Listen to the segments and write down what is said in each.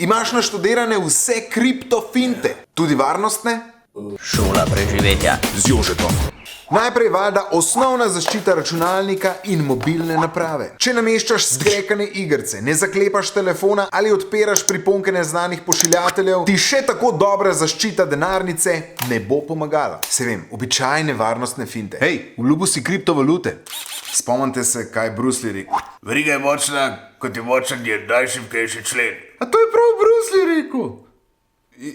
Imaš naštudirane vse kriptofinte, tudi varnostne? Šola preživetja. Z Jožetom. Najprej valjda osnovna zaščita računalnika in mobilne naprave. Če nameščaš skrekane igrice, ne zaklepaš telefona ali odpiraš priponke neznanih pošiljateljev, ti še tako dobra zaščita denarnice ne bo pomagala. Se vem, običajne varnostne finte. Hej, vljubil si kriptovalute. Spomnite se, kaj Bruce Lee rekel. Veriga je močna, kot je močen njen najšibkejši člen. A to je prav Bruce Lee rekel.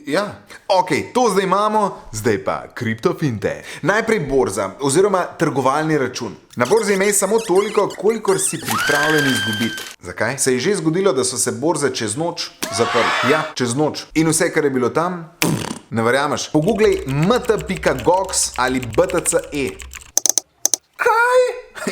Ja, ok, to zdaj imamo, zdaj pa kriptofinte. Najprej borza oziroma trgovalni račun. Na borzi imej samo toliko, kolikor si pripravljen izgubiti. Zakaj? Se je že zgodilo, da so se borze čez noč zaprli. Ja, čez noč. In vse, kar je bilo tam, ne verjameš. Pogooglej mt.gox ali btce. Kaj?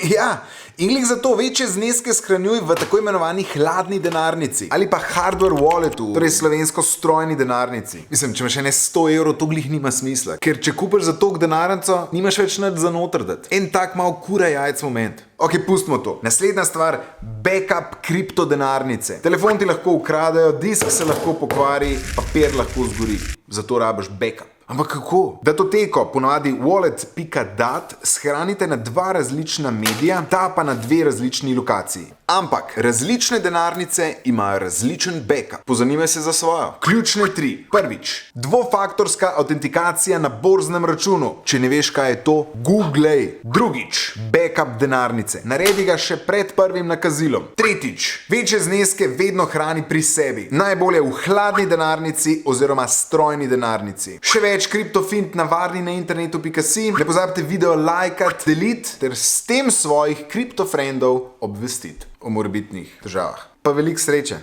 Ja, in glih zato večje zneske shranjuj v tako imenovani hladni denarnici ali pa hardware walletu, torej slovensko strojni denarnici. Mislim, če imaš še ne 100 evrov, to glih nima smisla, ker če kupiš za tok denarnico, nimaš več nič za noter dati. En tak mal kura jajc moment. Ok, pustimo to. Naslednja stvar, backup kriptodenarnice. Telefon ti lahko ukradejo, disk se lahko pokvari, papir lahko zgori. Zato rabiš backup. Ampak kako? Datoteko, ponovadi wallet.dat, shranite na 2 različna medija, ta pa na 2 različni lokaciji. Ampak različne denarnice imajo različen backup. Pozanimaj se za svojo. Ključne 3. Prvič, dvofaktorska autentikacija na borznem računu. Če ne veš, kaj je to, googlej. Drugič, backup denarnice. Naredi ga še pred prvim nakazilom. Tretjič, večje zneske vedno hrani pri sebi. Najbolje v hladni denarnici oziroma strojni denarnici. Še več kriptofint na varni na internetu.si. Ne pozabite video lajkat, deliti ter s tem svojih kriptofrendov obvestiti o morebitnih težavah. Pa veliko sreče!